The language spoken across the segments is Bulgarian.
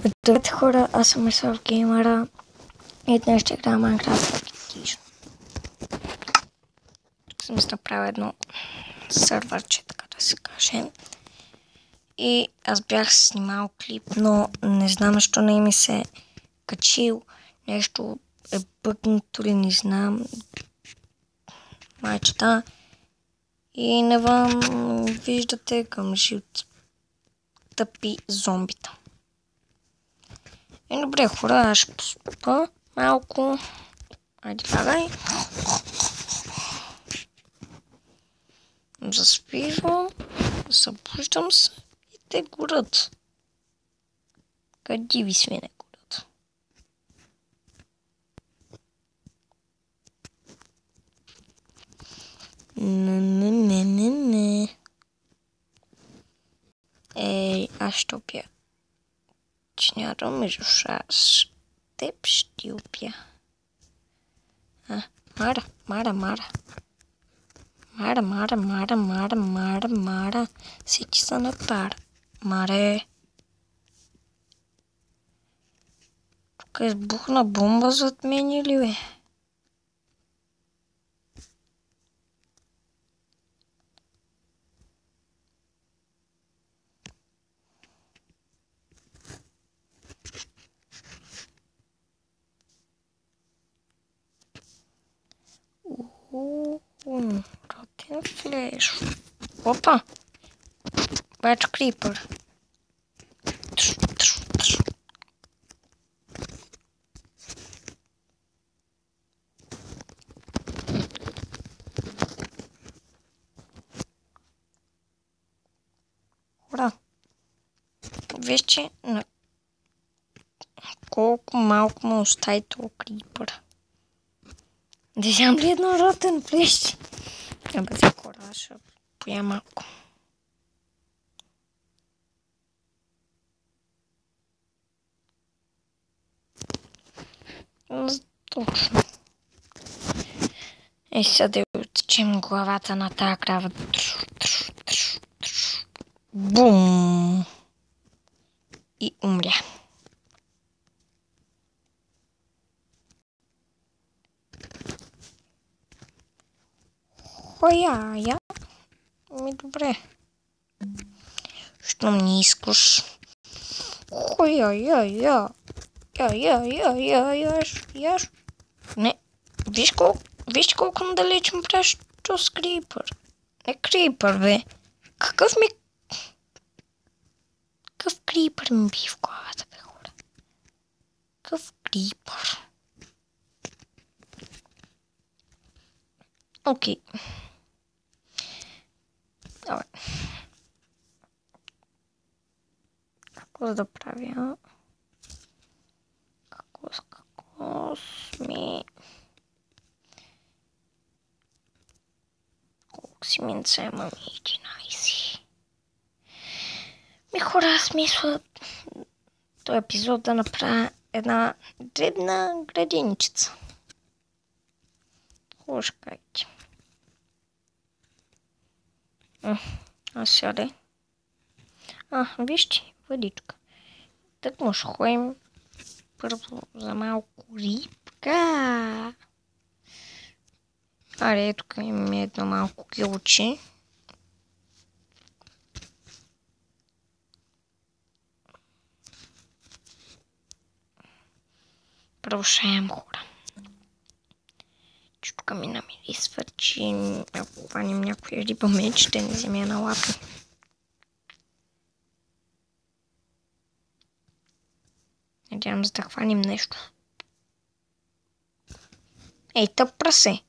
Здравейте хора, аз съм Мислав Геймера и днес ще играя Minecraft Edition. Тук съм направил едно сървърче, така да се каже. И аз бях снимал клип, но не знам защо не ми се качил. Нещо е бъгнато ли, не знам. Майчета. И не вам виждате към жълт тъпи зомбита. Добре, хора, аз ще поспа малко. Айде, лягай. Заспивам, събуждам се и те горят. Къде ви свине горят? Не. Ей, аз ще опия. Чиняра между шас. Теб ще опия. Мара. Мара. Сети са на пара. Маре. Тук избухна бомба зад мен или бе? Ротен флеш. Опа! Бачу крипър. Ура! Вижте на колко малко му остави това крипър. Да вземам ли едно ротен флеш? Абе, за хора, ще поя малко. Точно. Сега да оттечем главата на тази крава. Бум! И умря. Хоя. Ми добре. Щом не искаш. Хоя. Яш. Не. Виж колко надалеч му правиш този крипър. Не крипър, бе. Какъв крипър ми би в главата, бе, хора? Какъв крипър? Окей. Давай. Какво да правя? Какво сме? Колко си минца имам? 11. Ми хора, аз мисля този епизод да направя една дребна градиничица. Какво ще кажете? Сега. Вижте, въдичка. Так му ще ходим първо за малко рибка. Аре, тук имаме едно малко килче. Първо ще ям хора. Че тук ми намирисва, че ако хванем някоя риба меч, ще не вземе на лапи. Надявам се да хванем нещо. Ей, тъп прасе!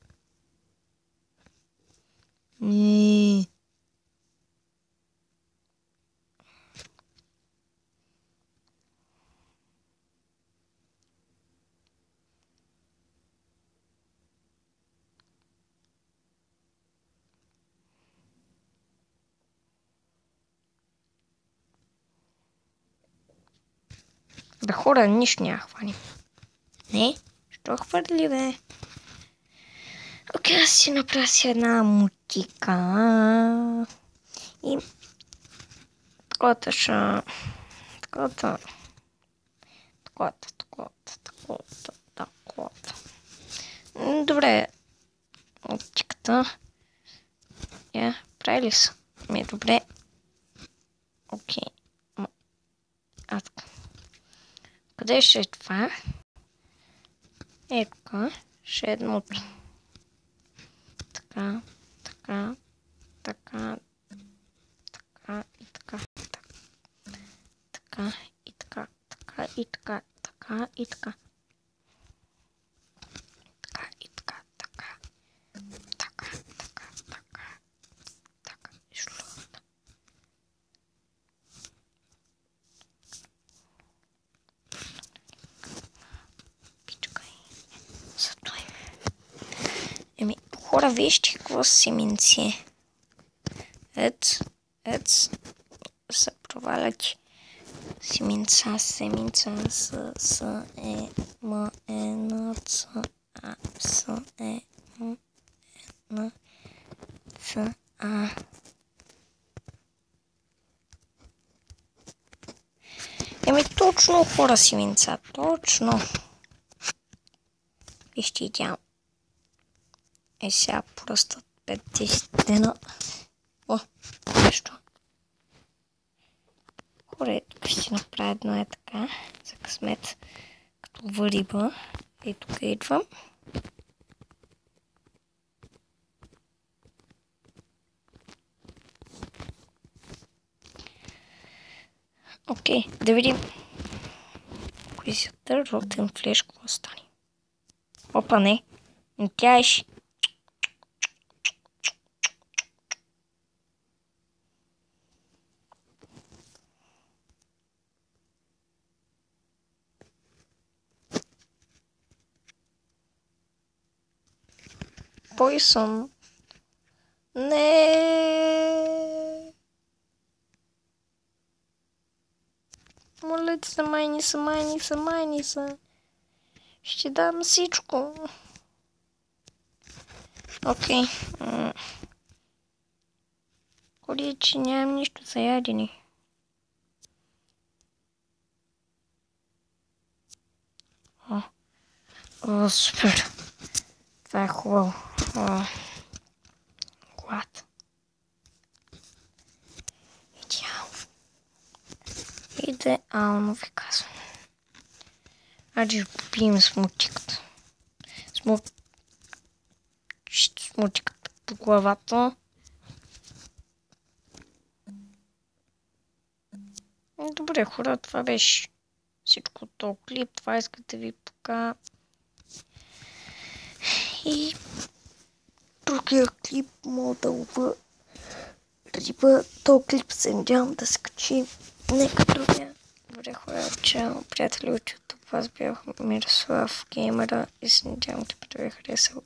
Бе, хора, нищо няма хваним. Не? Що хвърли, бе? Окей, аз си направя си една мутика. И такова таклата. Добре. Оптиката. Прави ли са? Добре. Окей. Къде ще е това? Тук. Ще е едното. Така и така. Така и така. Така и така. Така и така. Така и така. Така. Така. Така. Така. Така. И шлюпта. Пичкай. Затой. Хора, вижте какво семенце. Ец се провалят семенца, с, м, н, ц, а, с, м, н, ц, а. Точно, хора, семенца, точно. Вижте идеално. Сега просто 5-10 дена. Нещо. Хора, тук ще направя едно така, за късмет, като риба. Тук идвам. Окей, да видим. Кои си ротен флеш, какво стане? Опа, не. Не тяеш. Poison. Не. Моля ти се, майни са. Ще дам всичко. Окей. Ходи, че нямам нищо за ядене. Супер. Това е хубаво. Глад. Идеално ви казвам. Айде ще попием смутиката. Смутиката по главата. Добре, хора, това беше всичко от този клип. Това исках да ви покажа. И другия клип мога да лова риба. Този клип се надявам да се качи. Нека другия. Добре, хора, чао, приятели от YouTube. Аз бях Мирослав Геймера и се надявам да ви харесал.